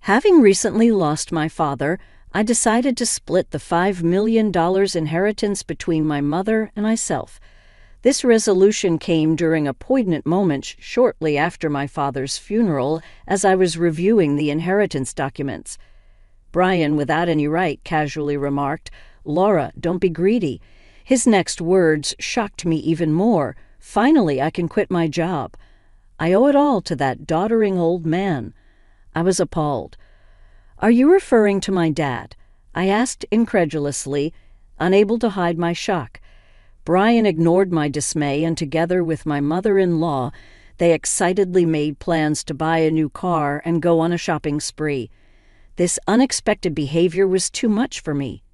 Having recently lost my father, I decided to split the $5 million inheritance between my mother and myself. This resolution came during a poignant moment shortly after my father's funeral as I was reviewing the inheritance documents. Brian, without any right, casually remarked, "Laura, don't be greedy." His next words shocked me even more. "Finally, I can quit my job. I owe it all to that doddering old man." I was appalled. "Are you referring to my dad?" I asked incredulously, unable to hide my shock. Brian ignored my dismay, and together with my mother-in-law, they excitedly made plans to buy a new car and go on a shopping spree. This unexpected behavior was too much for me.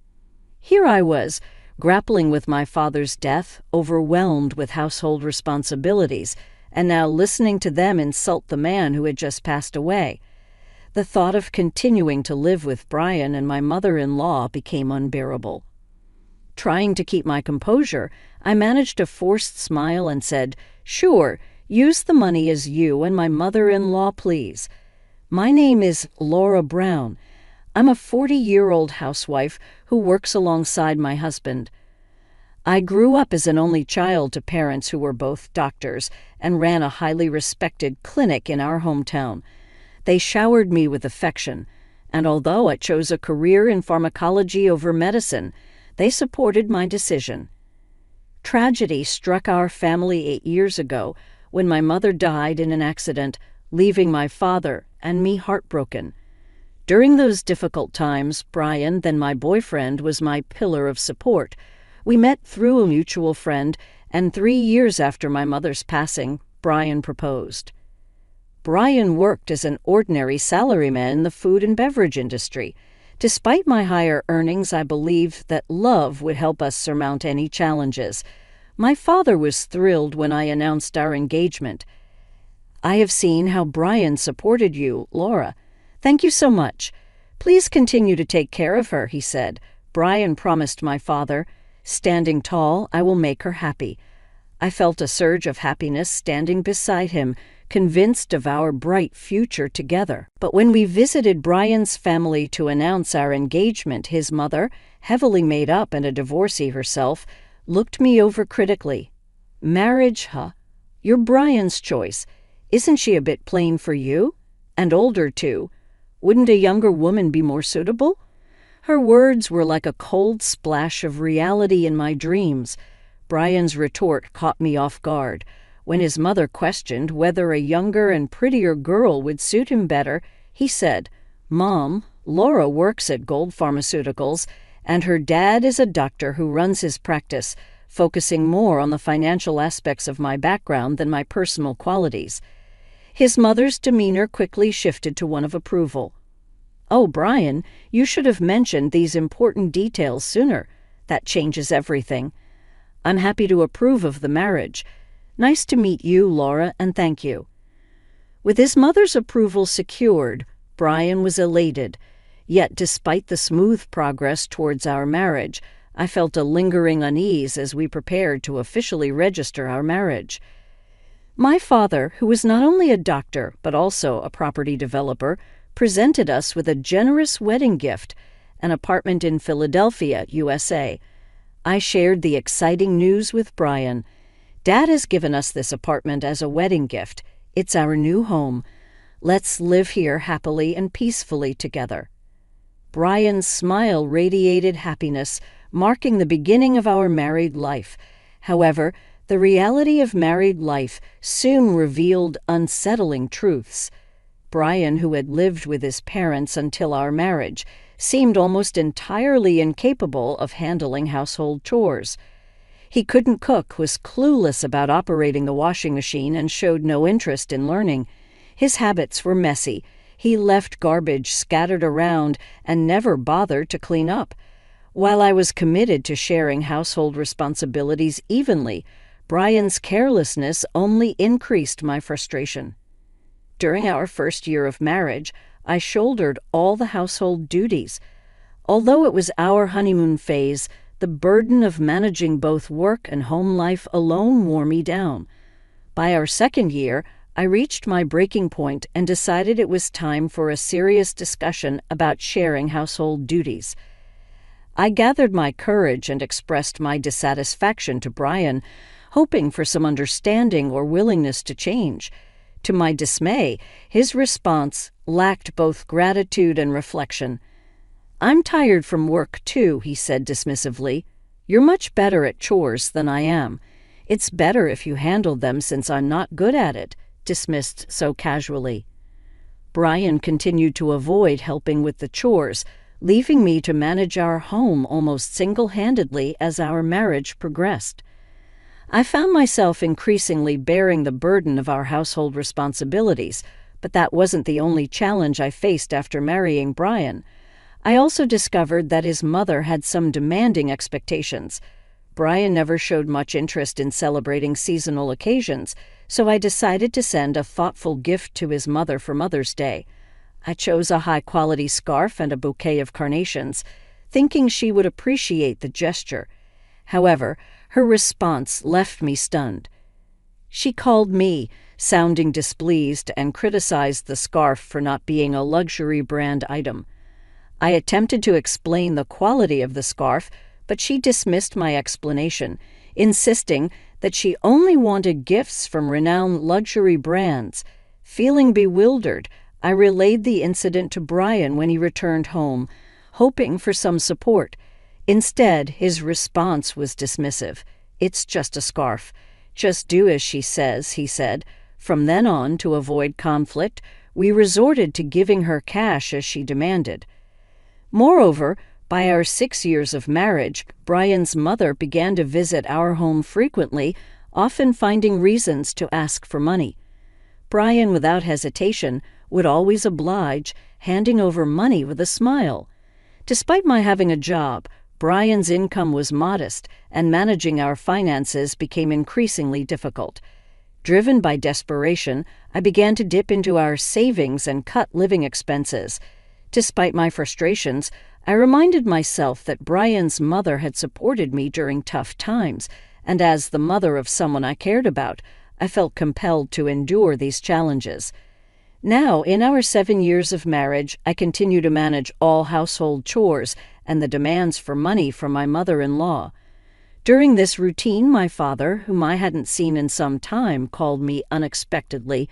Here I was, grappling with my father's death, overwhelmed with household responsibilities, and now listening to them insult the man who had just passed away. The thought of continuing to live with Brian and my mother-in-law became unbearable. Trying to keep my composure, I managed a forced smile and said, "Sure, use the money as you and my mother-in-law please. My name is Laura Brown. I'm a 40-year-old housewife who works alongside my husband. I grew up as an only child to parents who were both doctors and ran a highly respected clinic in our hometown. They showered me with affection, and although I chose a career in pharmacology over medicine, they supported my decision. Tragedy struck our family 8 years ago when my mother died in an accident, leaving my father and me heartbroken. During those difficult times, Brian, then my boyfriend, was my pillar of support. We met through a mutual friend, and 3 years after my mother's passing, Brian proposed. Brian worked as an ordinary salaryman in the food and beverage industry. Despite my higher earnings, I believed that love would help us surmount any challenges. My father was thrilled when I announced our engagement. "I have seen how Brian supported you, Laura. Thank you so much. Please continue to take care of her," he said. Brian promised my father, "Standing tall, I will make her happy." I felt a surge of happiness standing beside him, convinced of our bright future together. But when we visited Brian's family to announce our engagement, his mother, heavily made up and a divorcee herself, looked me over critically. "Marriage, huh? You're Brian's choice. Isn't she a bit plain for you? And older, too. Wouldn't a younger woman be more suitable?" Her words were like a cold splash of reality in my dreams. Brian's retort caught me off guard. When his mother questioned whether a younger and prettier girl would suit him better, he said, "Mom, Laura works at Gold Pharmaceuticals, and her dad is a doctor who runs his practice, focusing more on the financial aspects of my background than my personal qualities." His mother's demeanor quickly shifted to one of approval. "Oh, Brian, you should have mentioned these important details sooner. That changes everything. I'm happy to approve of the marriage. Nice to meet you, Laura, and thank you." With his mother's approval secured, Brian was elated. Yet despite the smooth progress towards our marriage, I felt a lingering unease as we prepared to officially register our marriage. My father, who was not only a doctor but also a property developer, presented us with a generous wedding gift, an apartment in Philadelphia, USA. I shared the exciting news with Brian. "Dad has given us this apartment as a wedding gift. It's our new home. Let's live here happily and peacefully together." Brian's smile radiated happiness, marking the beginning of our married life. However, the reality of married life soon revealed unsettling truths. Brian, who had lived with his parents until our marriage, seemed almost entirely incapable of handling household chores. He couldn't cook, was clueless about operating the washing machine, and showed no interest in learning. His habits were messy. He left garbage scattered around and never bothered to clean up. While I was committed to sharing household responsibilities evenly, Brian's carelessness only increased my frustration. During our first year of marriage, I shouldered all the household duties. Although it was our honeymoon phase, the burden of managing both work and home life alone wore me down. By our second year, I reached my breaking point and decided it was time for a serious discussion about sharing household duties. I gathered my courage and expressed my dissatisfaction to Brian, hoping for some understanding or willingness to change. To my dismay, his response lacked both gratitude and reflection. "I'm tired from work, too," he said dismissively. "You're much better at chores than I am. It's better if you handle them since I'm not good at it," dismissed so casually. Brian continued to avoid helping with the chores, leaving me to manage our home almost single-handedly as our marriage progressed. I found myself increasingly bearing the burden of our household responsibilities, but that wasn't the only challenge I faced after marrying Brian. I also discovered that his mother had some demanding expectations. Brian never showed much interest in celebrating seasonal occasions, so I decided to send a thoughtful gift to his mother for Mother's Day. I chose a high-quality scarf and a bouquet of carnations, thinking she would appreciate the gesture. However, her response left me stunned. She called me, sounding displeased, and criticized the scarf for not being a luxury brand item. I attempted to explain the quality of the scarf, but she dismissed my explanation, insisting that she only wanted gifts from renowned luxury brands. Feeling bewildered, I relayed the incident to Brian when he returned home, hoping for some support. Instead, his response was dismissive. "It's just a scarf. Just do as she says," he said. From then on, to avoid conflict, we resorted to giving her cash as she demanded. Moreover, by our 6 years of marriage, Brian's mother began to visit our home frequently, often finding reasons to ask for money. Brian, without hesitation, would always oblige, handing over money with a smile. Despite my having a job, Brian's income was modest, and managing our finances became increasingly difficult. Driven by desperation, I began to dip into our savings and cut living expenses. Despite my frustrations, I reminded myself that Brian's mother had supported me during tough times, and as the mother of someone I cared about, I felt compelled to endure these challenges. Now, in our 7 years of marriage, I continue to manage all household chores and the demands for money from my mother-in-law. During this routine, my father, whom I hadn't seen in some time, called me unexpectedly.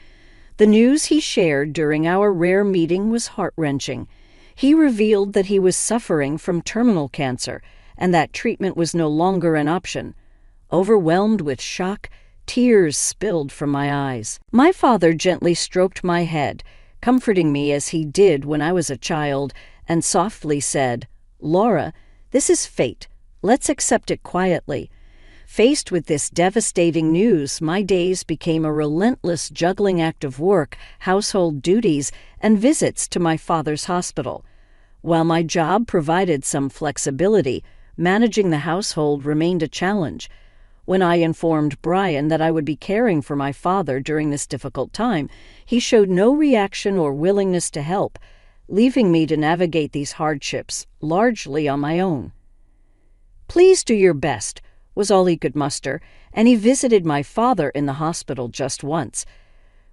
The news he shared during our rare meeting was heart-wrenching. He revealed that he was suffering from terminal cancer and that treatment was no longer an option. Overwhelmed with shock, tears spilled from my eyes. My father gently stroked my head, comforting me as he did when I was a child, and softly said, "Laura, this is fate. Let's accept it quietly." Faced with this devastating news, my days became a relentless juggling act of work, household duties, and visits to my father's hospital. While my job provided some flexibility, managing the household remained a challenge. When I informed Brian that I would be caring for my father during this difficult time, he showed no reaction or willingness to help, leaving me to navigate these hardships largely on my own. "Please do your best," was all he could muster, and he visited my father in the hospital just once.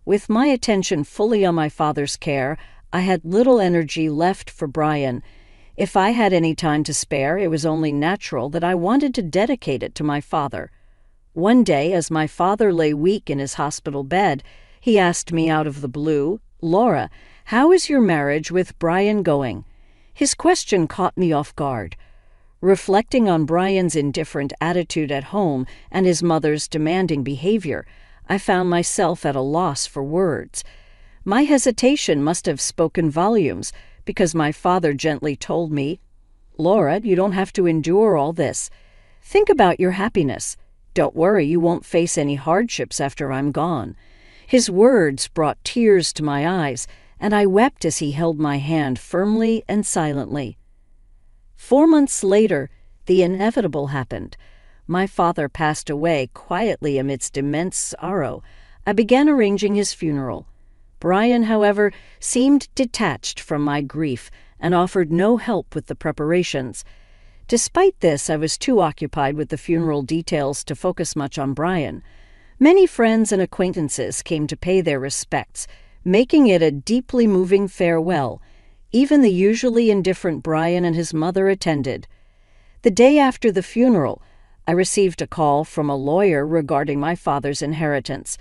With my attention fully on my father's care, I had little energy left for Brian. If I had any time to spare, it was only natural that I wanted to dedicate it to my father. One day, as my father lay weak in his hospital bed, he asked me out of the blue, "Laura, how is your marriage with Brian going?" His question caught me off guard. Reflecting on Brian's indifferent attitude at home and his mother's demanding behavior, I found myself at a loss for words. My hesitation must have spoken volumes, because my father gently told me, "Laura, you don't have to endure all this. Think about your happiness. Don't worry, you won't face any hardships after I'm gone." His words brought tears to my eyes, and I wept as he held my hand firmly and silently. 4 months later, the inevitable happened. My father passed away quietly amidst immense sorrow. I began arranging his funeral. Brian, however, seemed detached from my grief and offered no help with the preparations. Despite this, I was too occupied with the funeral details to focus much on Brian. Many friends and acquaintances came to pay their respects, making it a deeply moving farewell. Even the usually indifferent Brian and his mother attended. The day after the funeral, I received a call from a lawyer regarding my father's inheritance.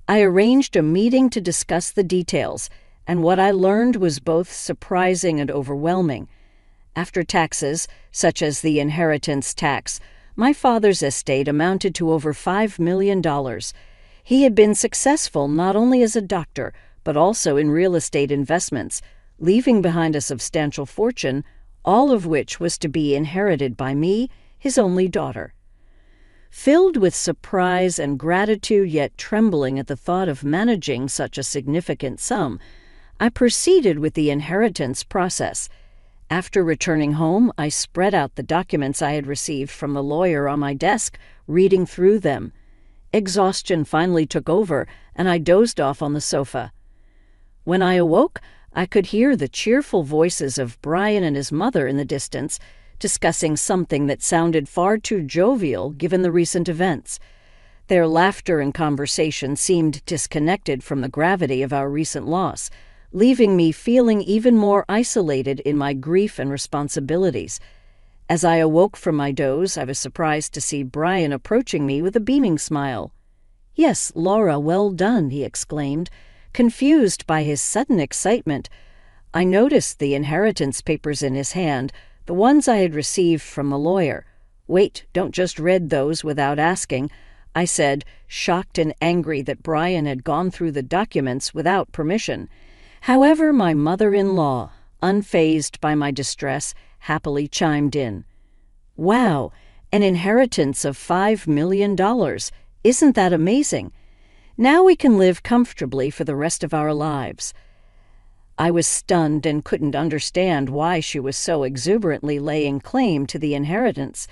I arranged a meeting to discuss the details, and what I learned was both surprising and overwhelming. After taxes, such as the inheritance tax, my father's estate amounted to over $5 million. He had been successful not only as a doctor, but also in real estate investments, leaving behind a substantial fortune, all of which was to be inherited by me, his only daughter. Filled with surprise and gratitude, yet trembling at the thought of managing such a significant sum, I proceeded with the inheritance process. After returning home, I spread out the documents I had received from the lawyer on my desk, reading through them. Exhaustion finally took over, and I dozed off on the sofa. When I awoke, I could hear the cheerful voices of Brian and his mother in the distance, discussing something that sounded far too jovial given the recent events. Their laughter and conversation seemed disconnected from the gravity of our recent loss, leaving me feeling even more isolated in my grief and responsibilities. As I awoke from my doze, I was surprised to see Brian approaching me with a beaming smile. "Yes, Laura, well done," he exclaimed, confused by his sudden excitement. I noticed the inheritance papers in his hand, the ones I had received from the lawyer. "Wait, don't just read those without asking," I said, shocked and angry that Brian had gone through the documents without permission. However, my mother-in-law, unfazed by my distress, happily chimed in. "Wow, an inheritance of $5 million. Isn't that amazing? Now we can live comfortably for the rest of our lives." I was stunned and couldn't understand why she was so exuberantly laying claim to the inheritance.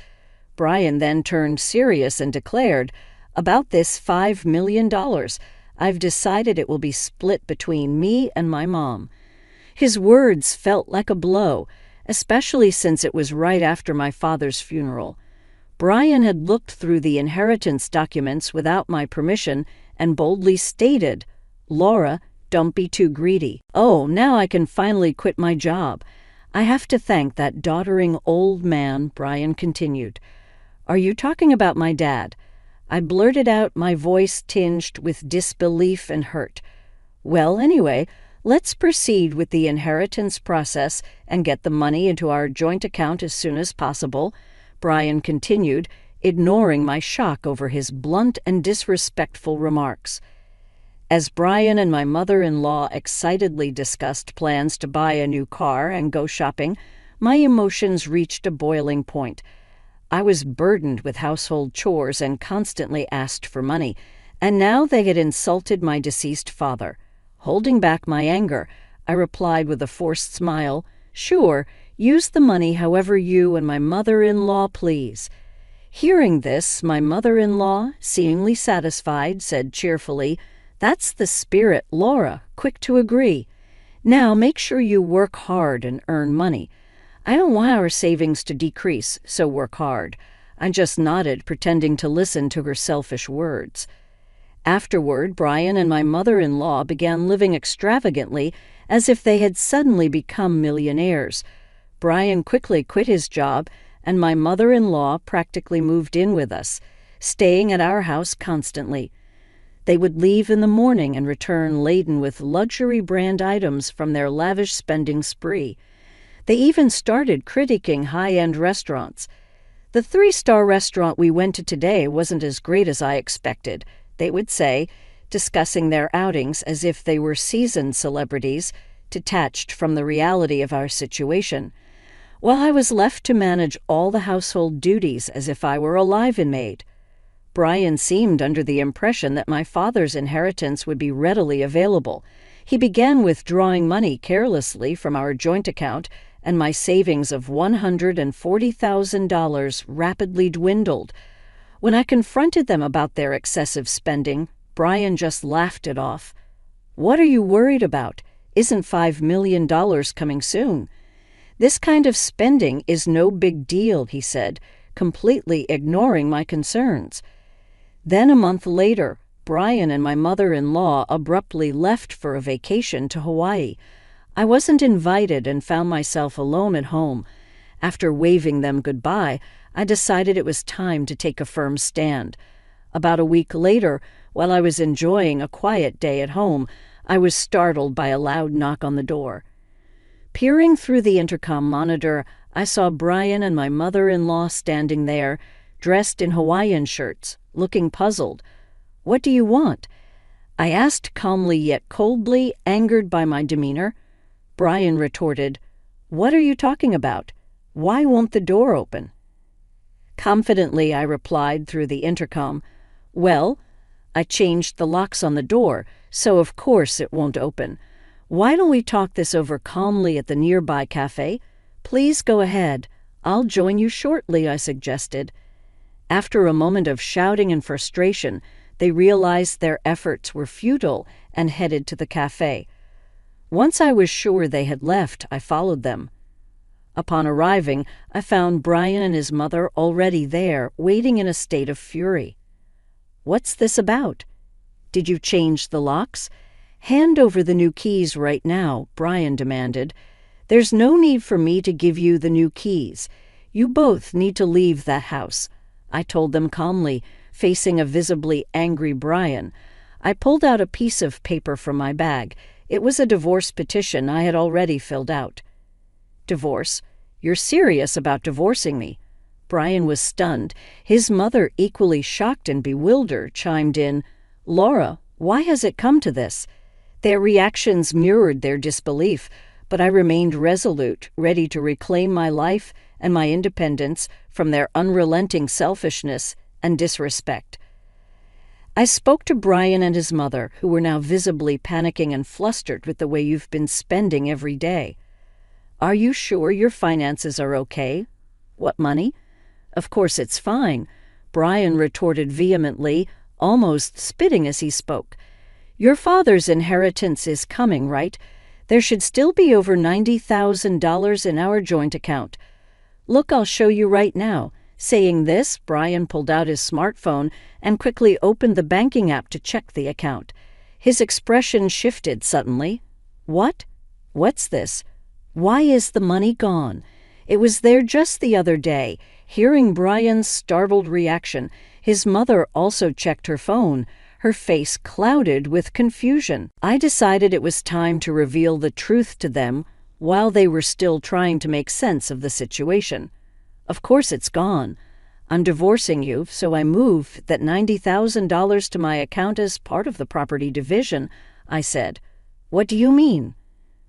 Brian then turned serious and declared, "About this $5 million, I've decided it will be split between me and my mom." His words felt like a blow, especially since it was right after my father's funeral. Brian had looked through the inheritance documents without my permission and boldly stated, "Laura, don't be too greedy. Oh, now I can finally quit my job. I have to thank that doddering old man," Brian continued. "Are you talking about my dad?" I blurted out, my voice tinged with disbelief and hurt. "Well, anyway, let's proceed with the inheritance process and get the money into our joint account as soon as possible," Brian continued, ignoring my shock over his blunt and disrespectful remarks. As Brian and my mother-in-law excitedly discussed plans to buy a new car and go shopping, my emotions reached a boiling point. I was burdened with household chores and constantly asked for money, and now they had insulted my deceased father. Holding back my anger, I replied with a forced smile, "Sure, use the money however you and my mother-in-law please." Hearing this, my mother-in-law, seemingly satisfied, said cheerfully, "That's the spirit, Laura, quick to agree. Now make sure you work hard and earn money. I don't want our savings to decrease, so work hard." I just nodded, pretending to listen to her selfish words. Afterward, Brian and my mother-in-law began living extravagantly as if they had suddenly become millionaires. Brian quickly quit his job, and my mother-in-law practically moved in with us, staying at our house constantly. They would leave in the morning and return laden with luxury brand items from their lavish spending spree. They even started critiquing high-end restaurants. "The 3-star restaurant we went to today wasn't as great as I expected," they would say, discussing their outings as if they were seasoned celebrities, detached from the reality of our situation, while I was left to manage all the household duties as if I were a live-in maid. Brian seemed under the impression that my father's inheritance would be readily available. He began withdrawing money carelessly from our joint account, and my savings of $140,000 rapidly dwindled. When I confronted them about their excessive spending, Brian just laughed it off. "What are you worried about? Isn't $5 million coming soon? This kind of spending is no big deal," he said, completely ignoring my concerns. Then a month later, Brian and my mother-in-law abruptly left for a vacation to Hawaii. I wasn't invited and found myself alone at home. After waving them goodbye, I decided it was time to take a firm stand. About a week later, while I was enjoying a quiet day at home, I was startled by a loud knock on the door. Peering through the intercom monitor, I saw Brian and my mother-in-law standing there, dressed in Hawaiian shirts, looking puzzled. "What do you want?" I asked calmly yet coldly, angered by my demeanor. Brian retorted, "What are you talking about? Why won't the door open?" Confidently, I replied through the intercom, "Well, I changed the locks on the door, so of course it won't open. Why don't we talk this over calmly at the nearby cafe? Please go ahead. I'll join you shortly," I suggested. After a moment of shouting and frustration, they realized their efforts were futile and headed to the cafe. Once I was sure they had left, I followed them. Upon arriving, I found Brian and his mother already there, waiting in a state of fury. "What's this about? Did you change the locks? Hand over the new keys right now," Brian demanded. "There's no need for me to give you the new keys. You both need to leave that house," I told them calmly, facing a visibly angry Brian. I pulled out a piece of paper from my bag. It was a divorce petition I had already filled out. "Divorce? You're serious about divorcing me?" Brian was stunned. His mother, equally shocked and bewildered, chimed in, "Laura, why has it come to this?" Their reactions mirrored their disbelief, but I remained resolute, ready to reclaim my life and my independence from their unrelenting selfishness and disrespect. I spoke to Brian and his mother, who were now visibly panicking and flustered with the way you've been spending every day. "Are you sure your finances are okay?" "What money?" "Of course it's fine," Brian retorted vehemently, almost spitting as he spoke. "Your father's inheritance is coming, right? There should still be over $90,000 in our joint account. Look, I'll show you right now." Saying this, Brian pulled out his smartphone and quickly opened the banking app to check the account. His expression shifted suddenly. "What? What's this? Why is the money gone?" It was there just the other day. Hearing Brian's startled reaction, his mother also checked her phone, her face clouded with confusion. I decided it was time to reveal the truth to them while they were still trying to make sense of the situation. "Of course it's gone. I'm divorcing you, so I moved that $90,000 to my account as part of the property division," I said. "What do you mean?"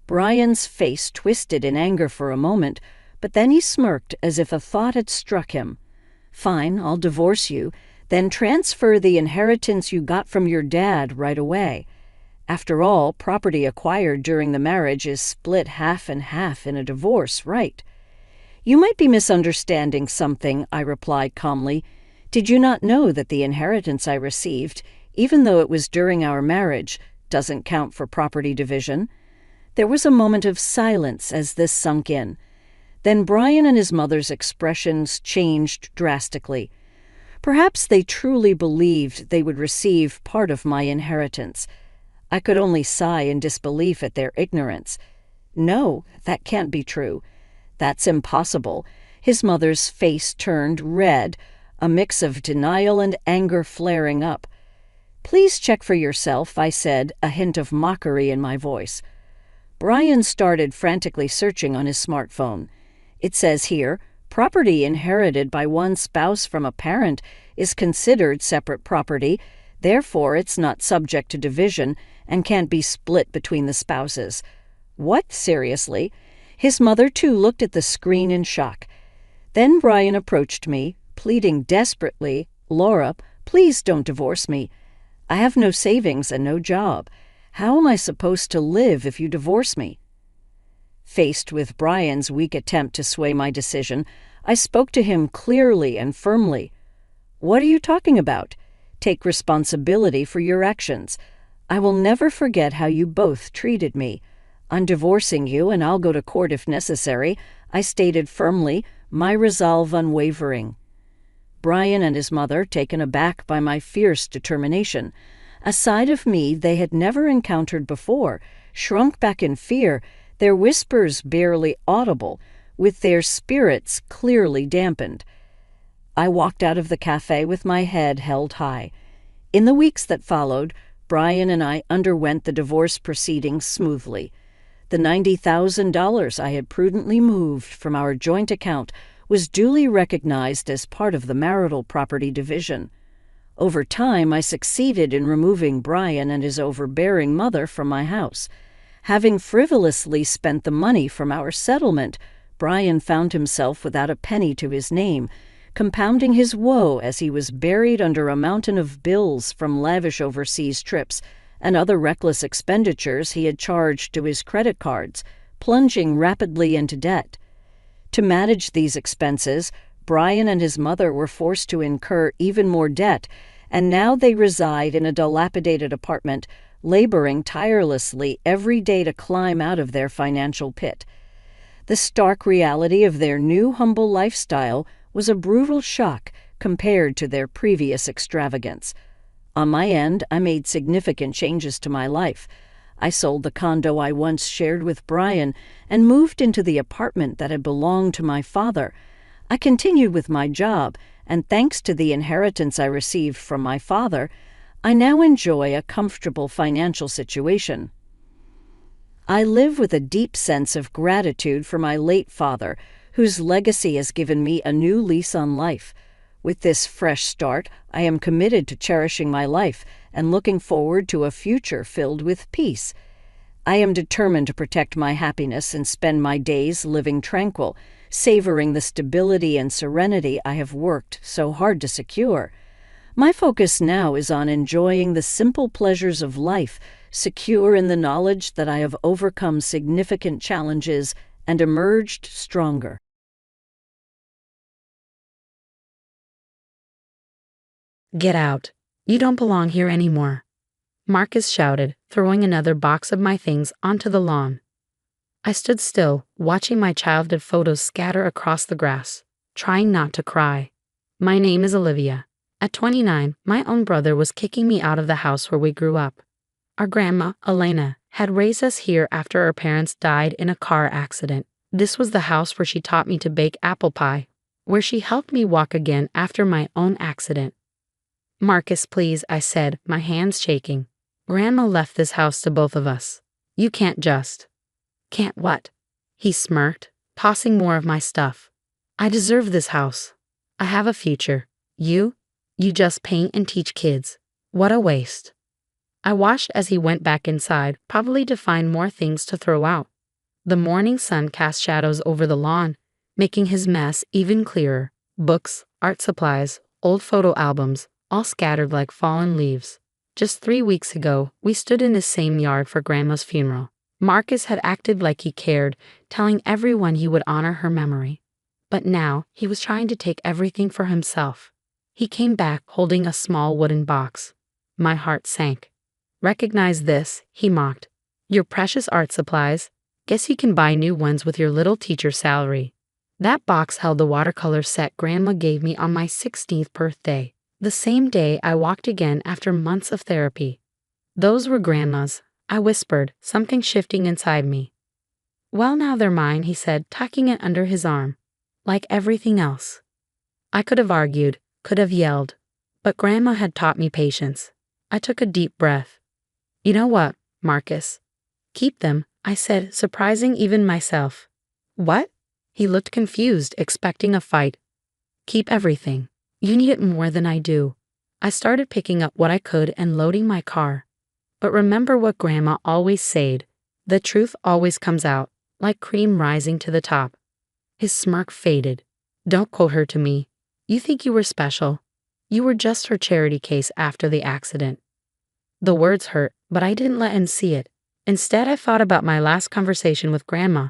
Brian's face twisted in anger for a moment, but then he smirked as if a thought had struck him. "Fine, I'll divorce you, then transfer the inheritance you got from your dad right away. After all, property acquired during the marriage is split half and half in a divorce, right?" "You might be misunderstanding something," I replied calmly. "Did you not know that the inheritance I received, even though it was during our marriage, doesn't count for property division?" There was a moment of silence as this sunk in. Then Brian and his mother's expressions changed drastically. Perhaps they truly believed they would receive part of my inheritance. I could only sigh in disbelief at their ignorance. "No, that can't be true. That's impossible." His mother's face turned red, a mix of denial and anger flaring up. "Please check for yourself," I said, a hint of mockery in my voice. Brian started frantically searching on his smartphone. "It says here, property inherited by one spouse from a parent is considered separate property, therefore it's not subject to division and can't be split between the spouses." "What? Seriously?" His mother, too, looked at the screen in shock. Then Brian approached me, pleading desperately, "Laura, please don't divorce me. I have no savings and no job. How am I supposed to live if you divorce me?" Faced with Brian's weak attempt to sway my decision, I spoke to him clearly and firmly. "What are you talking about? Take responsibility for your actions. I will never forget how you both treated me. I'm divorcing you, and I'll go to court if necessary," I stated firmly, my resolve unwavering. Brian and his mother, taken aback by my fierce determination. A side of me they had never encountered before shrunk back in fear, their whispers barely audible, with their spirits clearly dampened. I walked out of the cafe with my head held high. In the weeks that followed, Brian and I underwent the divorce proceedings smoothly. The $90,000 I had prudently moved from our joint account was duly recognized as part of the marital property division. Over time, I succeeded in removing Brian and his overbearing mother from my house. Having frivolously spent the money from our settlement, Brian found himself without a penny to his name, compounding his woe as he was buried under a mountain of bills from lavish overseas trips and other reckless expenditures he had charged to his credit cards, plunging rapidly into debt. To manage these expenses, Brian and his mother were forced to incur even more debt, and now they reside in a dilapidated apartment, laboring tirelessly every day to climb out of their financial pit. The stark reality of their new humble lifestyle was a brutal shock compared to their previous extravagance. On my end, I made significant changes to my life. I sold the condo I once shared with Brian and moved into the apartment that had belonged to my father. I continued with my job, and thanks to the inheritance I received from my father, I now enjoy a comfortable financial situation. I live with a deep sense of gratitude for my late father, whose legacy has given me a new lease on life. With this fresh start, I am committed to cherishing my life and looking forward to a future filled with peace. I am determined to protect my happiness and spend my days living tranquil, savoring the stability and serenity I have worked so hard to secure. My focus now is on enjoying the simple pleasures of life, secure in the knowledge that I have overcome significant challenges and emerged stronger. Get out. You don't belong here anymore, Marcus shouted, throwing another box of my things onto the lawn. I stood still, watching my childhood photos scatter across the grass, trying not to cry. My name is Olivia. At 29, my own brother was kicking me out of the house where we grew up. Our grandma, Elena, had raised us here after our parents died in a car accident. This was the house where she taught me to bake apple pie, where she helped me walk again after my own accident. Marcus, please, I said, my hands shaking. Grandma left this house to both of us. You can't just. Can't what? He smirked, tossing more of my stuff. I deserve this house. I have a future. You just paint and teach kids. What a waste. I watched as he went back inside, probably to find more things to throw out. The morning sun cast shadows over the lawn, making his mess even clearer. Books, art supplies, old photo albums, all scattered like fallen leaves. Just 3 weeks ago, we stood in the same yard for Grandma's funeral. Marcus had acted like he cared, telling everyone he would honor her memory. But now, he was trying to take everything for himself. He came back holding a small wooden box. My heart sank. Recognize this, he mocked. Your precious art supplies. Guess you can buy new ones with your little teacher salary. That box held the watercolor set Grandma gave me on my 16th birthday. The same day I walked again after months of therapy. Those were Grandma's, I whispered, something shifting inside me. Well, now they're mine, he said, tucking it under his arm. Like everything else. I could have argued, could have yelled, but Grandma had taught me patience. I took a deep breath. You know what, Marcus? Keep them, I said, surprising even myself. What? He looked confused, expecting a fight. Keep everything. You need it more than I do. I started picking up what I could and loading my car. But remember what Grandma always said, the truth always comes out, like cream rising to the top. His smirk faded. Don't quote her to me. You think you were special. You were just her charity case after the accident. The words hurt, but I didn't let him see it. Instead, I thought about my last conversation with Grandma,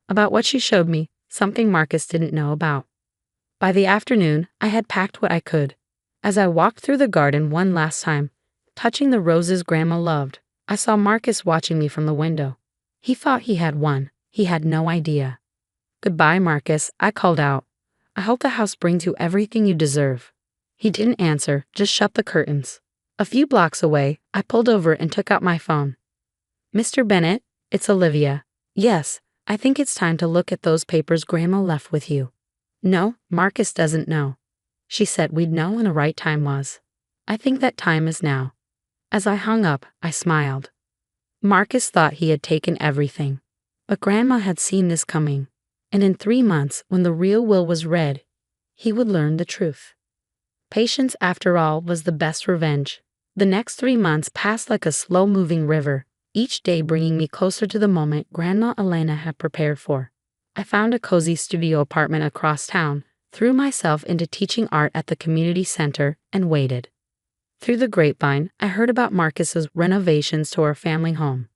about what she showed me, something Marcus didn't know about. By the afternoon, I had packed what I could. As I walked through the garden one last time, touching the roses Grandma loved, I saw Marcus watching me from the window. He thought he had won. He had no idea. Goodbye, Marcus, I called out. I hope the house brings you everything you deserve. He didn't answer, just shut the curtains. A few blocks away, I pulled over and took out my phone. Mr. Bennett, it's Olivia. Yes, I think it's time to look at those papers Grandma left with you. No, Marcus doesn't know. She said we'd know when the right time was. I think that time is now. As I hung up, I smiled. Marcus thought he had taken everything. But Grandma had seen this coming. And in 3 months, when the real will was read, he would learn the truth. Patience, after all, was the best revenge. The next 3 months passed like a slow-moving river, each day bringing me closer to the moment Grandma Elena had prepared for. I found a cozy studio apartment across town, threw myself into teaching art at the community center, and waited. Through the grapevine, I heard about Marcus's renovations to our family home.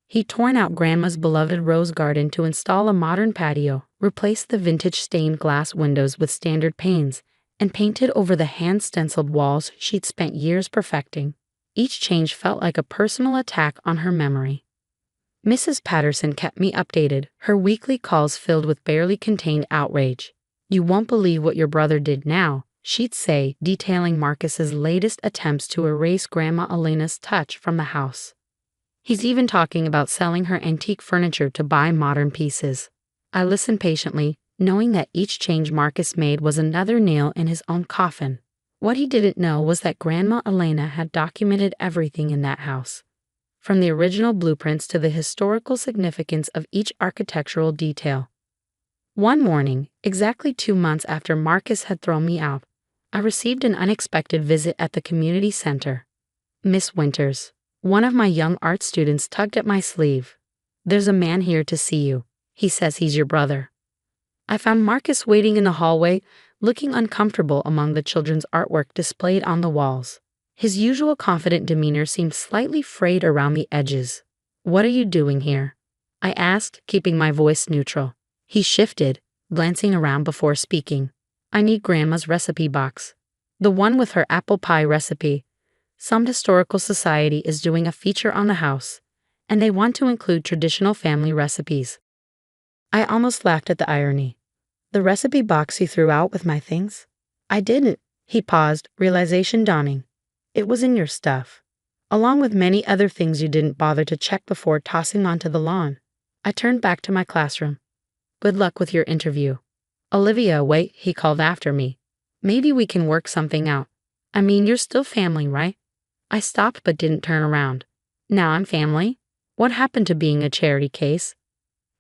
He'd torn out Grandma's beloved rose garden to install a modern patio, replaced the vintage stained glass windows with standard panes, and painted over the hand-stenciled walls she'd spent years perfecting. Each change felt like a personal attack on her memory. Mrs. Patterson kept me updated, her weekly calls filled with barely contained outrage. You won't believe what your brother did now, she'd say, detailing Marcus's latest attempts to erase Grandma Elena's touch from the house. He's even talking about selling her antique furniture to buy modern pieces. I listened patiently, knowing that each change Marcus made was another nail in his own coffin. What he didn't know was that Grandma Elena had documented everything in that house, from the original blueprints to the historical significance of each architectural detail. One morning, exactly 2 months after Marcus had thrown me out, I received an unexpected visit at the community center. Miss Winters, one of my young art students, tugged at my sleeve. There's a man here to see you. He says he's your brother. I found Marcus waiting in the hallway, looking uncomfortable among the children's artwork displayed on the walls. His usual confident demeanor seemed slightly frayed around the edges. What are you doing here? I asked, keeping my voice neutral. He shifted, glancing around before speaking. I need Grandma's recipe box. The one with her apple pie recipe. Some historical society is doing a feature on the house, and they want to include traditional family recipes. I almost laughed at the irony. The recipe box you threw out with my things? I didn't. He paused, realization dawning. It was in your stuff, along with many other things you didn't bother to check before tossing onto the lawn. I turned back to my classroom. Good luck with your interview. Olivia, wait, he called after me. Maybe we can work something out. I mean, you're still family, right? I stopped but didn't turn around. Now I'm family? What happened to being a charity case?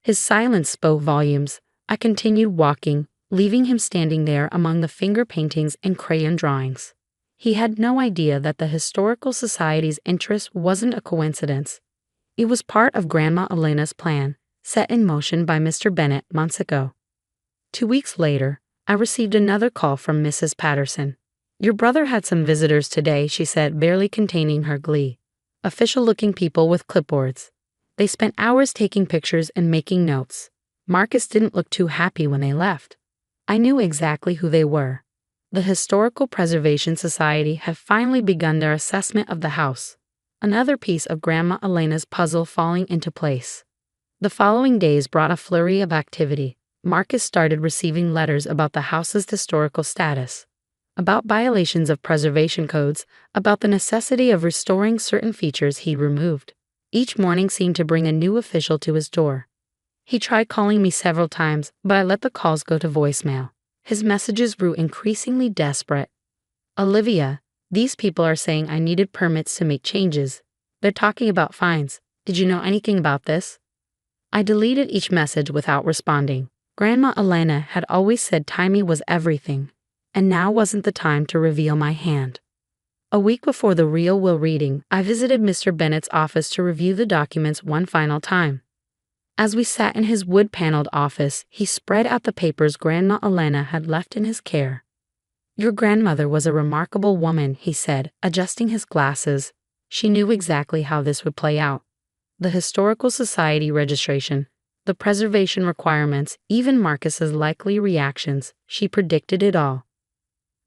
His silence spoke volumes. I continued walking, leaving him standing there among the finger paintings and crayon drawings. He had no idea that the Historical Society's interest wasn't a coincidence. It was part of Grandma Elena's plan, set in motion by Mr. Bennett months ago. 2 weeks later, I received another call from Mrs. Patterson. Your brother had some visitors today, she said, barely containing her glee. Official-looking people with clipboards. They spent hours taking pictures and making notes. Marcus didn't look too happy when they left. I knew exactly who they were. The Historical Preservation Society had finally begun their assessment of the house. Another piece of Grandma Elena's puzzle falling into place. The following days brought a flurry of activity. Marcus started receiving letters about the house's historical status, about violations of preservation codes, about the necessity of restoring certain features he'd removed. Each morning seemed to bring a new official to his door. He tried calling me several times, but I let the calls go to voicemail. His messages grew increasingly desperate. Olivia, these people are saying I needed permits to make changes. They're talking about fines. Did you know anything about this? I deleted each message without responding. Grandma Elena had always said timing was everything, and now wasn't the time to reveal my hand. A week before the real will reading, I visited Mr. Bennett's office to review the documents one final time. As we sat in his wood-paneled office, he spread out the papers Grandma Elena had left in his care. Your grandmother was a remarkable woman, he said, adjusting his glasses. She knew exactly how this would play out. The Historical Society registration, the preservation requirements, even Marcus's likely reactions, she predicted it all.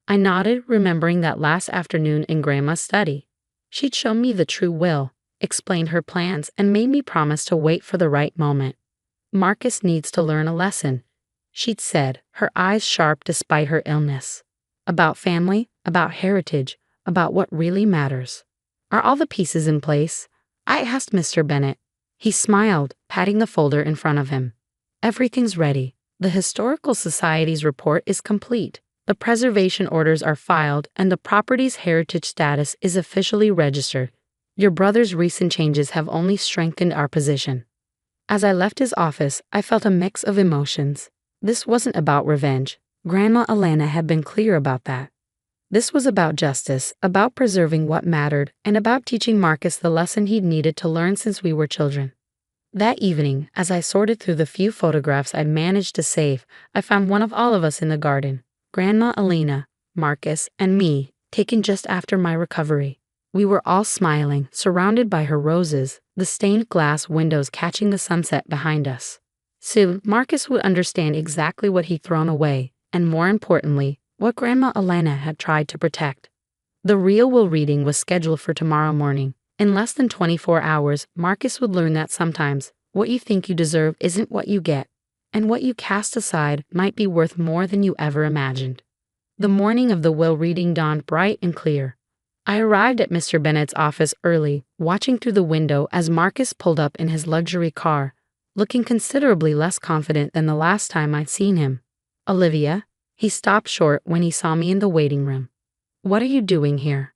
I nodded, remembering that last afternoon in Grandma's study. She'd shown me the true will, explained her plans, and made me promise to wait for the right moment. Marcus needs to learn a lesson, she'd said, her eyes sharp despite her illness. About family, about heritage, about what really matters. Are all the pieces in place? I asked Mr. Bennet. He smiled, patting the folder in front of him. Everything's ready. The Historical Society's report is complete. The preservation orders are filed, and the property's heritage status is officially registered. Your brother's recent changes have only strengthened our position. As I left his office, I felt a mix of emotions. This wasn't about revenge. Grandma Elena had been clear about that. This was about justice, about preserving what mattered, and about teaching Marcus the lesson he'd needed to learn since we were children. That evening, as I sorted through the few photographs I'd managed to save, I found one of all of us in the garden. Grandma Elena, Marcus, and me, taken just after my recovery. We were all smiling, surrounded by her roses, the stained glass windows catching the sunset behind us. Soon, Marcus would understand exactly what he'd thrown away, and more importantly, what Grandma Elena had tried to protect. The real will reading was scheduled for tomorrow morning. In less than 24 hours, Marcus would learn that sometimes what you think you deserve isn't what you get, and what you cast aside might be worth more than you ever imagined. The morning of the will reading dawned bright and clear. I arrived at Mr. Bennet's office early, watching through the window as Marcus pulled up in his luxury car, looking considerably less confident than the last time I'd seen him. "Olivia?" He stopped short when he saw me in the waiting room. "What are you doing here?"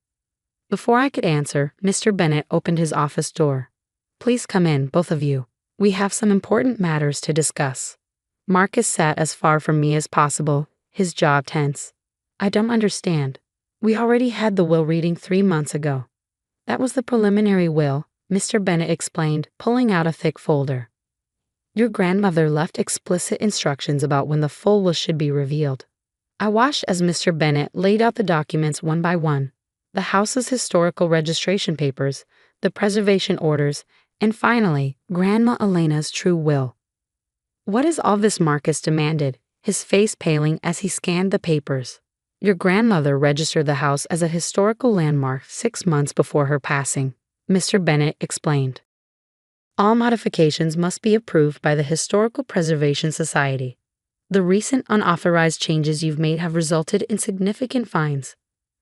Before I could answer, Mr. Bennet opened his office door. "Please come in, both of you. We have some important matters to discuss." Marcus sat as far from me as possible, his jaw tense. "I don't understand. We already had the will reading 3 months ago." "That was the preliminary will," Mr. Bennet explained, pulling out a thick folder. "Your grandmother left explicit instructions about when the full will should be revealed." I watched as Mr. Bennet laid out the documents one by one. The house's historical registration papers, the preservation orders, and finally, Grandma Elena's true will. "What is all this?" Marcus demanded, his face paling as he scanned the papers. "Your grandmother registered the house as a historical landmark 6 months before her passing," Mr. Bennet explained. "All modifications must be approved by the Historical Preservation Society. The recent unauthorized changes you've made have resulted in significant fines."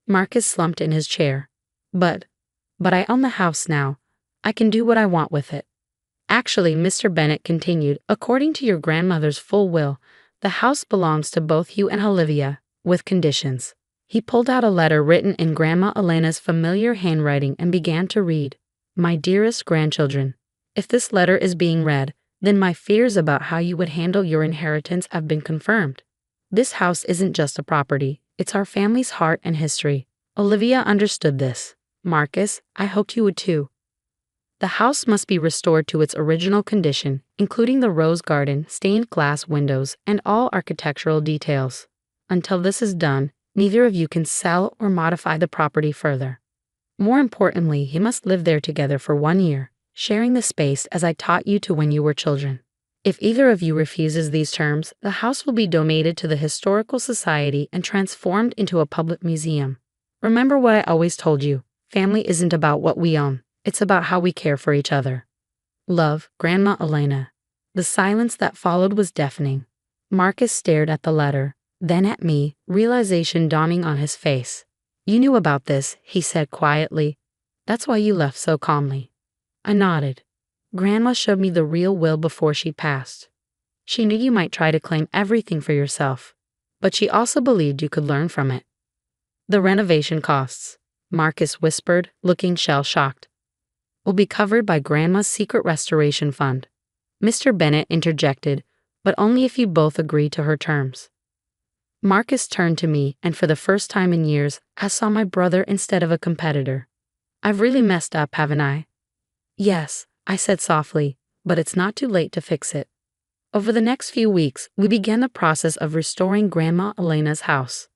Marcus slumped in his chair. But I own the house now. I can do what I want with it." "Actually," Mr. Bennet continued, "according to your grandmother's full will, the house belongs to both you and Olivia, with conditions." He pulled out a letter written in Grandma Elena's familiar handwriting and began to read. "My dearest grandchildren, if this letter is being read, then my fears about how you would handle your inheritance have been confirmed. This house isn't just a property. It's our family's heart and history. Olivia understood this. Marcus, I hoped you would too. The house must be restored to its original condition, including the rose garden, stained glass windows, and all architectural details. Until this is done, neither of you can sell or modify the property further. More importantly, you must live there together for 1 year, sharing the space as I taught you to when you were children. If either of you refuses these terms, the house will be donated to the Historical Society and transformed into a public museum. Remember what I always told you, family isn't about what we own, it's about how we care for each other. Love, Grandma Elena." The silence that followed was deafening. Marcus stared at the letter, then at me, realization dawning on his face. "You knew about this," he said quietly. "That's why you left so calmly." I nodded. "Grandma showed me the real will before she passed. She knew you might try to claim everything for yourself, but she also believed you could learn from it." "The renovation costs," Marcus whispered, looking shell-shocked, "will be covered by Grandma's secret restoration fund." Mr. Bennet interjected, "But only if you both agree to her terms." Marcus turned to me, and for the first time in years, I saw my brother instead of a competitor. "I've really messed up, haven't I?" "Yes," I said softly, "but it's not too late to fix it." Over the next few weeks, we began the process of restoring Grandma Elena's house.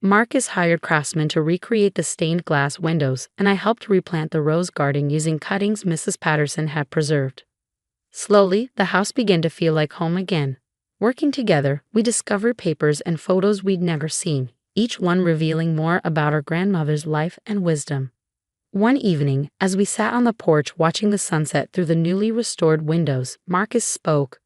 Marcus hired craftsmen to recreate the stained glass windows, and I helped replant the rose garden using cuttings Mrs. Patterson had preserved. Slowly, the house began to feel like home again. Working together, we discovered papers and photos we'd never seen, each one revealing more about our grandmother's life and wisdom. One evening, as we sat on the porch watching the sunset through the newly restored windows, Marcus spoke.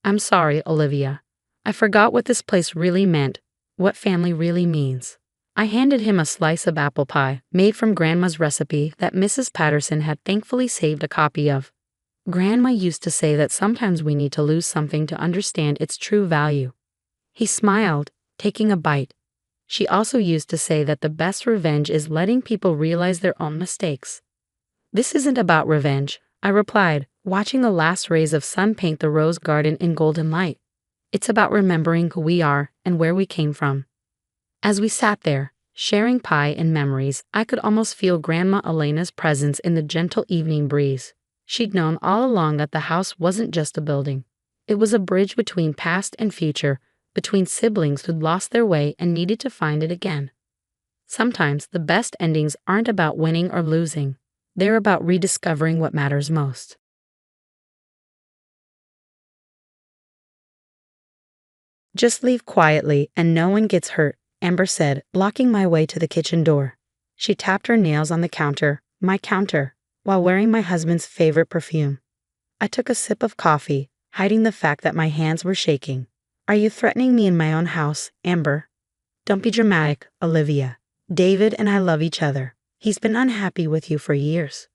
"I'm sorry, Olivia. I forgot what this place really meant, what family really means. I handed him a slice of apple pie, made from Grandma's recipe that Mrs. Patterson had thankfully saved a copy of. Grandma used to say that sometimes we need to lose something to understand its true value. He smiled, taking a bite. She also used to say that the best revenge is letting people realize their own mistakes. This isn't about revenge, I replied, watching the last rays of sun paint the rose garden in golden light. It's about remembering who we are and where we came from. As we sat there, sharing pie and memories, I could almost feel Grandma Elena's presence in the gentle evening breeze. She'd known all along that the house wasn't just a building. It was a bridge between past and future, between siblings who'd lost their way and needed to find it again. Sometimes the best endings aren't about winning or losing. They're about rediscovering what matters most. Just leave quietly and no one gets hurt, Amber said, blocking my way to the kitchen door. She tapped her nails on the counter, my counter, while wearing my husband's favorite perfume. I took a sip of coffee, hiding the fact that my hands were shaking. Are you threatening me in my own house, Amber? Don't be dramatic, Olivia. David and I love each other. He's been unhappy with you for years.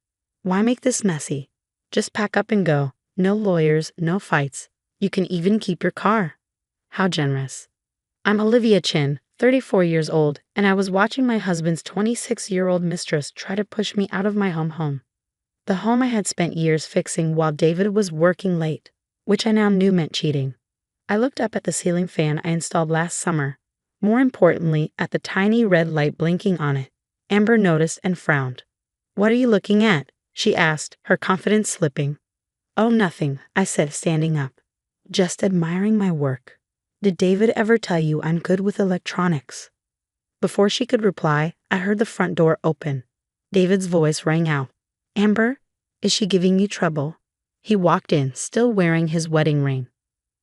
Why make this messy? Just pack up and go. No lawyers, no fights. You can even keep your car. How generous. I'm Olivia Chin, 34 years old, and I was watching my husband's 26-year-old mistress try to push me out of my home. The home I had spent years fixing while David was working late, which I now knew meant cheating. I looked up at the ceiling fan I installed last summer. More importantly, at the tiny red light blinking on it. Amber noticed and frowned. What are you looking at? She asked, her confidence slipping. Oh, nothing, I said, standing up. Just admiring my work. Did David ever tell you I'm good with electronics? Before she could reply, I heard the front door open. David's voice rang out. Amber, is she giving you trouble? He walked in, still wearing his wedding ring.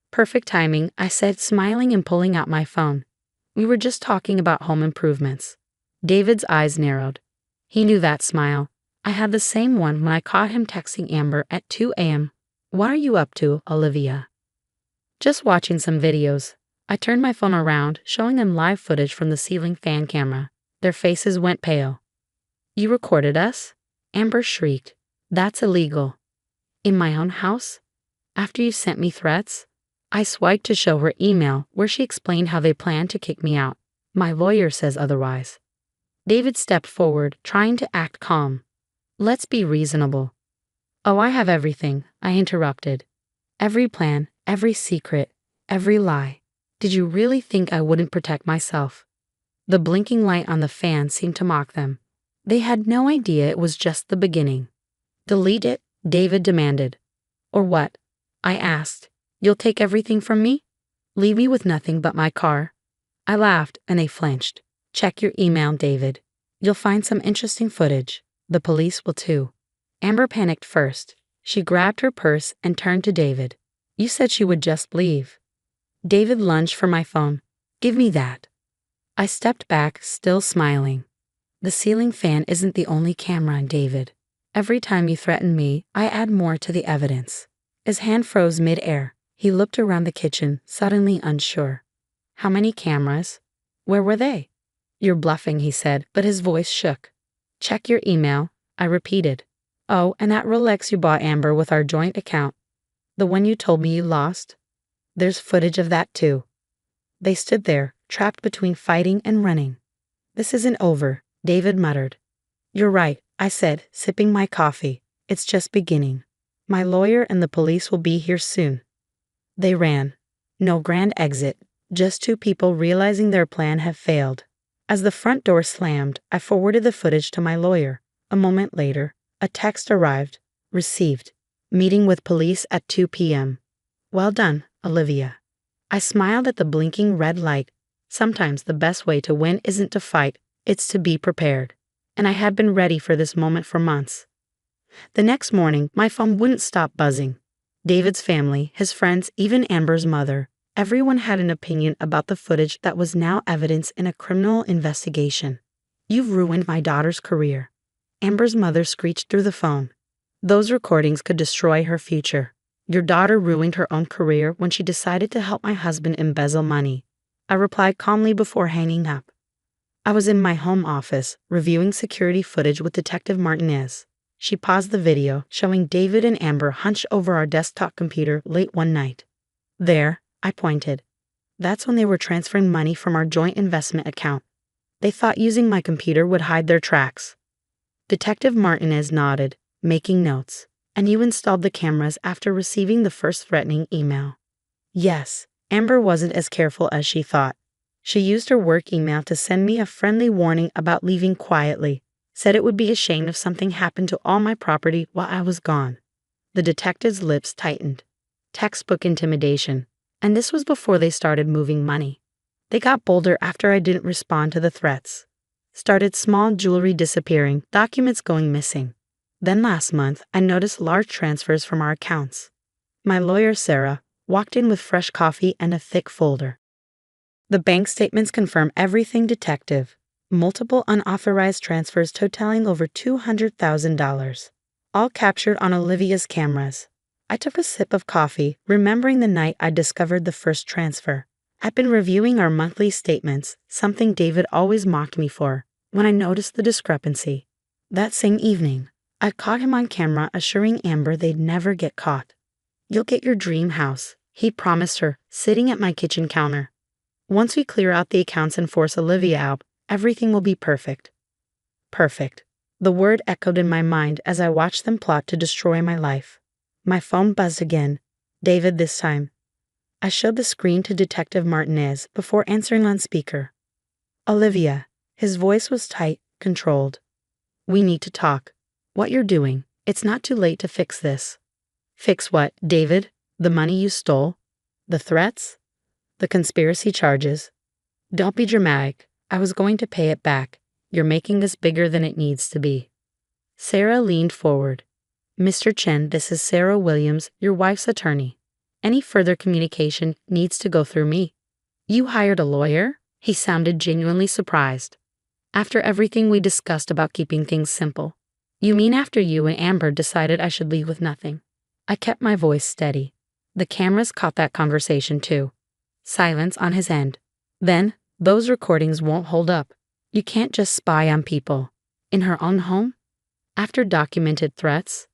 Perfect timing, I said, smiling and pulling out my phone. We were just talking about home improvements. David's eyes narrowed. He knew that smile. I had the same one when I caught him texting Amber at 2 a.m. What are you up to, Olivia? Just watching some videos. I turned my phone around, showing them live footage from the ceiling fan camera. Their faces went pale. You recorded us? Amber shrieked. That's illegal. In my own house? After you sent me threats? I swiped to show her email where she explained how they planned to kick me out. My lawyer says otherwise. David stepped forward, trying to act calm. Let's be reasonable. Oh, I have everything, I interrupted. Every plan, every secret, every lie. Did you really think I wouldn't protect myself? The blinking light on the fan seemed to mock them. They had no idea it was just the beginning. Delete it, David demanded. Or what? I asked. You'll take everything from me? Leave me with nothing but my car? I laughed and they flinched. Check your email, David. You'll find some interesting footage. The police will too. Amber panicked first. She grabbed her purse and turned to David. You said she would just leave. David lunged for my phone. Give me that. I stepped back, still smiling. The ceiling fan isn't the only camera, David. Every time you threaten me, I add more to the evidence. His hand froze mid-air. He looked around the kitchen, suddenly unsure. How many cameras? Where were they? You're bluffing, he said, but his voice shook. Check your email, I repeated. Oh, and that Rolex you bought Amber with our joint account. The one you told me you lost? There's footage of that too. They stood there, trapped between fighting and running. This isn't over, David muttered. You're right, I said, sipping my coffee. It's just beginning. My lawyer and the police will be here soon. They ran. No grand exit, just two people realizing their plan had failed. As the front door slammed, I forwarded the footage to my lawyer. A moment later, a text arrived. Received. Meeting with police at 2 p.m. Well done, Olivia. I smiled at the blinking red light. Sometimes the best way to win isn't to fight, it's to be prepared. And I had been ready for this moment for months. The next morning, my phone wouldn't stop buzzing. David's family, his friends, even Amber's mother, everyone had an opinion about the footage that was now evidence in a criminal investigation. You've ruined my daughter's career. Amber's mother screeched through the phone. Those recordings could destroy her future. Your daughter ruined her own career when she decided to help my husband embezzle money. I replied calmly before hanging up. I was in my home office, reviewing security footage with Detective Martinez. She paused the video, showing David and Amber hunched over our desktop computer late one night. There, I pointed. That's when they were transferring money from our joint investment account. They thought using my computer would hide their tracks. Detective Martinez nodded, making notes. And you installed the cameras after receiving the first threatening email. Yes, Amber wasn't as careful as she thought. She used her work email to send me a friendly warning about leaving quietly, said it would be a shame if something happened to all my property while I was gone. The detective's lips tightened. Textbook intimidation. And this was before they started moving money. They got bolder after I didn't respond to the threats. Started small jewelry disappearing, documents going missing. Then last month, I noticed large transfers from our accounts. My lawyer, Sarah, walked in with fresh coffee and a thick folder. The bank statements confirm everything, Detective. Multiple unauthorized transfers totaling over $200,000. All captured on Olivia's cameras. I took a sip of coffee, remembering the night I discovered the first transfer. I'd been reviewing our monthly statements, something David always mocked me for, when I noticed the discrepancy. That same evening, I caught him on camera assuring Amber they'd never get caught. You'll get your dream house, he promised her, sitting at my kitchen counter. Once we clear out the accounts and force Olivia out, everything will be perfect. Perfect. The word echoed in my mind as I watched them plot to destroy my life. My phone buzzed again. David this time. I showed the screen to Detective Martinez before answering on speaker. Olivia. His voice was tight, controlled. We need to talk. What you're doing, it's not too late to fix this. Fix what, David? The money you stole? The threats? The conspiracy charges? Don't be dramatic. I was going to pay it back. You're making this bigger than it needs to be. Sarah leaned forward. Mr. Chen, this is Sarah Williams, your wife's attorney. Any further communication needs to go through me. You hired a lawyer? He sounded genuinely surprised. After everything we discussed about keeping things simple. You mean after you and Amber decided I should leave with nothing? I kept my voice steady. The cameras caught that conversation too. Silence on his end. Then, those recordings won't hold up. You can't just spy on people. In her own home? After documented threats?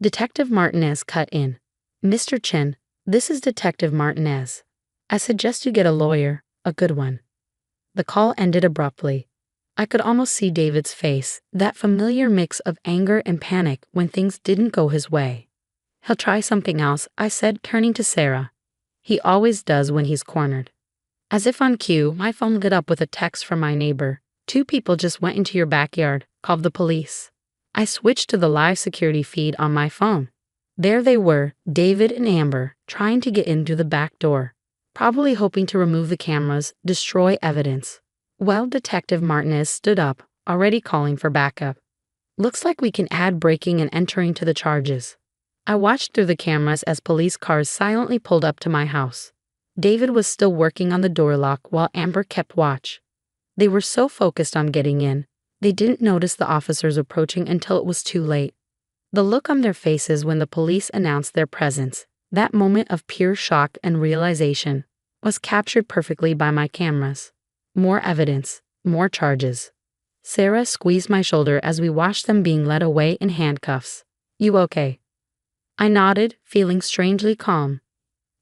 Detective Martinez cut in. Mr. Chen, this is Detective Martinez. I suggest you get a lawyer, a good one. The call ended abruptly. I could almost see David's face, that familiar mix of anger and panic when things didn't go his way. He'll try something else, I said, turning to Sarah. He always does when he's cornered. As if on cue, my phone lit up with a text from my neighbor. 2 people just went into your backyard, called the police. I switched to the live security feed on my phone. There they were, David and Amber, trying to get into the back door, probably hoping to remove the cameras, destroy evidence. Well, Detective Martinez stood up, already calling for backup. Looks like we can add breaking and entering to the charges. I watched through the cameras as police cars silently pulled up to my house. David was still working on the door lock while Amber kept watch. They were so focused on getting in, they didn't notice the officers approaching until it was too late. The look on their faces when the police announced their presence, that moment of pure shock and realization, was captured perfectly by my cameras. More evidence, more charges. Sarah squeezed my shoulder as we watched them being led away in handcuffs. You okay? I nodded, feeling strangely calm.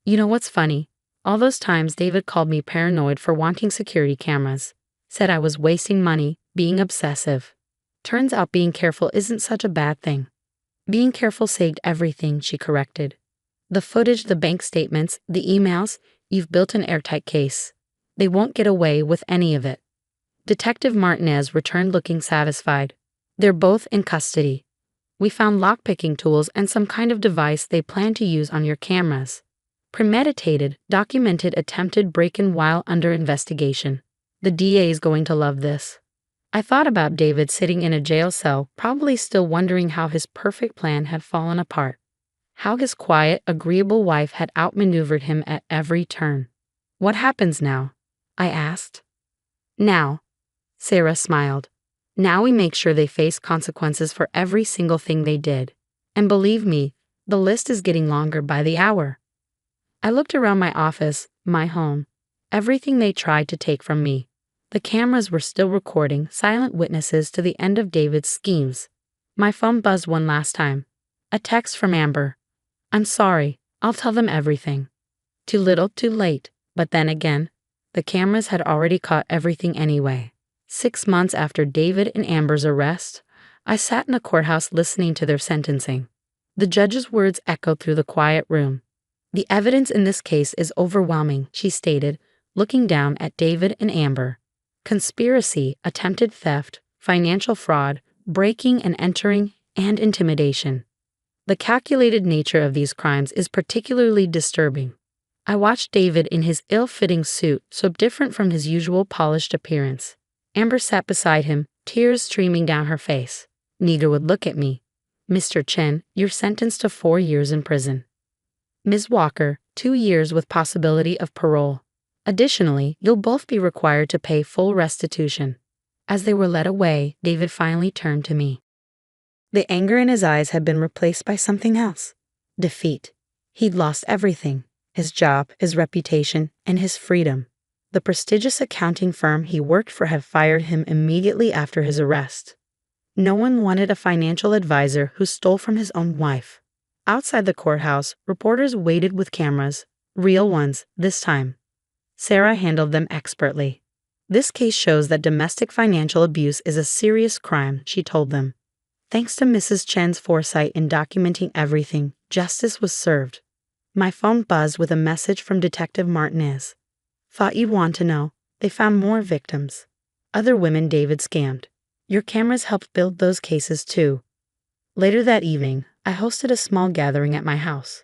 You know what's funny? All those times David called me paranoid for wanting security cameras. Said I was wasting money, being obsessive. Turns out being careful isn't such a bad thing. Being careful saved everything, she corrected. The footage, the bank statements, the emails, you've built an airtight case. They won't get away with any of it. Detective Martinez returned looking satisfied. They're both in custody. We found lockpicking tools and some kind of device they plan to use on your cameras. Premeditated, documented attempted break-in while under investigation. The DA is going to love this. I thought about David sitting in a jail cell, probably still wondering how his perfect plan had fallen apart. How his quiet, agreeable wife had outmaneuvered him at every turn. What happens now? I asked. Now, Sarah smiled. Now we make sure they face consequences for every single thing they did. And believe me, the list is getting longer by the hour. I looked around my office, my home, everything they tried to take from me. The cameras were still recording, silent witnesses to the end of David's schemes. My phone buzzed one last time. A text from Amber. "I'm sorry, I'll tell them everything." Too little, too late. But then again, the cameras had already caught everything anyway. 6 months after David and Amber's arrest, I sat in a courthouse listening to their sentencing. The judge's words echoed through the quiet room. "The evidence in this case is overwhelming," she stated, looking down at David and Amber. "Conspiracy, attempted theft, financial fraud, breaking and entering, and intimidation. The calculated nature of these crimes is particularly disturbing." I watched David in his ill-fitting suit, so different from his usual polished appearance. Amber sat beside him, tears streaming down her face. Neither would look at me. "Mr. Chen, you're sentenced to 4 years in prison. Ms. Walker, 2 years with possibility of parole. Additionally, you'll both be required to pay full restitution." As they were led away, David finally turned to me. The anger in his eyes had been replaced by something else. Defeat. He'd lost everything. His job, his reputation, and his freedom. The prestigious accounting firm he worked for had fired him immediately after his arrest. No one wanted a financial advisor who stole from his own wife. Outside the courthouse, reporters waited with cameras, real ones this time. Sarah handled them expertly. "This case shows that domestic financial abuse is a serious crime," she told them. Thanks to Mrs. Chen's foresight in documenting everything, justice was served. My phone buzzed with a message from Detective Martinez. "Thought you'd want to know. They found more victims. Other women David scammed. Your cameras helped build those cases too." Later that evening, I hosted a small gathering at my house.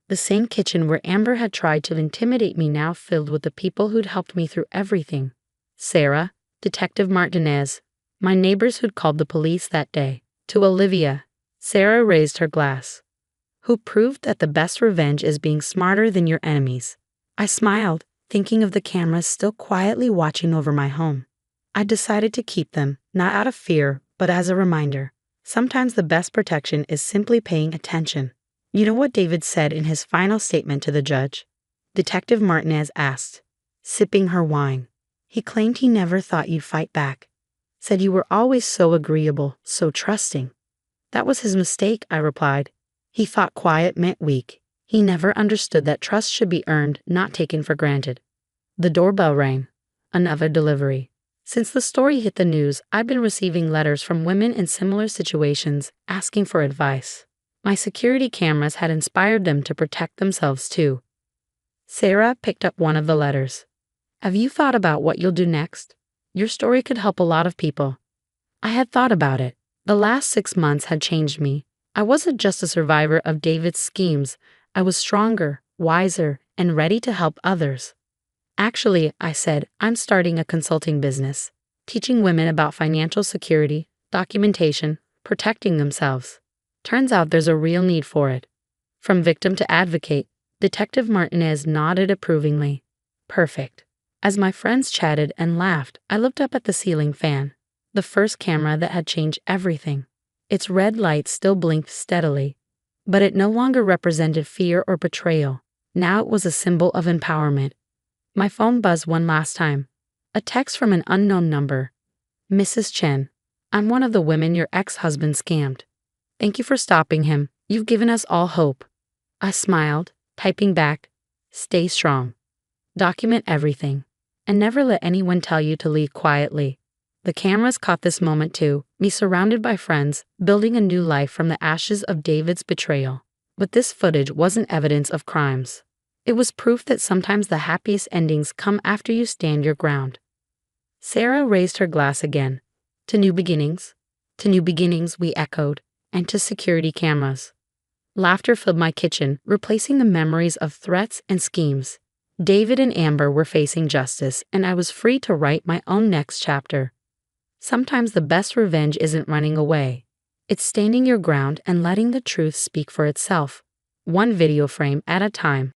The same kitchen where Amber had tried to intimidate me now filled with the people who'd helped me through everything. Sarah, Detective Martinez, my neighbors who'd called the police that day. To Olivia, Sarah raised her glass. "Who proved that the best revenge is being smarter than your enemies." I smiled, thinking of the cameras still quietly watching over my home. I decided to keep them, not out of fear, but as a reminder. Sometimes the best protection is simply paying attention. You know what David said in his final statement to the judge? Detective Martinez asked, sipping her wine. He claimed he never thought you'd fight back. Said you were always so agreeable, so trusting. That was his mistake, I replied. He thought quiet meant weak. He never understood that trust should be earned, not taken for granted. The doorbell rang. Another delivery. Since the story hit the news, I've been receiving letters from women in similar situations asking for advice. My security cameras had inspired them to protect themselves too. Sarah picked up one of the letters. "Have you thought about what you'll do next? Your story could help a lot of people." I had thought about it. The last 6 months had changed me. I wasn't just a survivor of David's schemes. I was stronger, wiser, and ready to help others. "Actually," I said, "I'm starting a consulting business, teaching women about financial security, documentation, protecting themselves." Turns out there's a real need for it. From victim to advocate, Detective Martinez nodded approvingly. Perfect. As my friends chatted and laughed, I looked up at the ceiling fan, the first camera that had changed everything. Its red light still blinked steadily, but it no longer represented fear or betrayal. Now it was a symbol of empowerment. My phone buzzed one last time. A text from an unknown number. "Mrs. Chen, I'm one of the women your ex-husband scammed. Thank you for stopping him. You've given us all hope." I smiled, typing back, "Stay strong. Document everything. And never let anyone tell you to leave quietly." The cameras caught this moment too, me surrounded by friends, building a new life from the ashes of David's betrayal. But this footage wasn't evidence of crimes. It was proof that sometimes the happiest endings come after you stand your ground. Sarah raised her glass again. "To new beginnings." "To new beginnings," we echoed, and to security cameras. Laughter filled my kitchen, replacing the memories of threats and schemes. David and Amber were facing justice, and I was free to write my own next chapter. Sometimes the best revenge isn't running away. It's standing your ground and letting the truth speak for itself, one video frame at a time.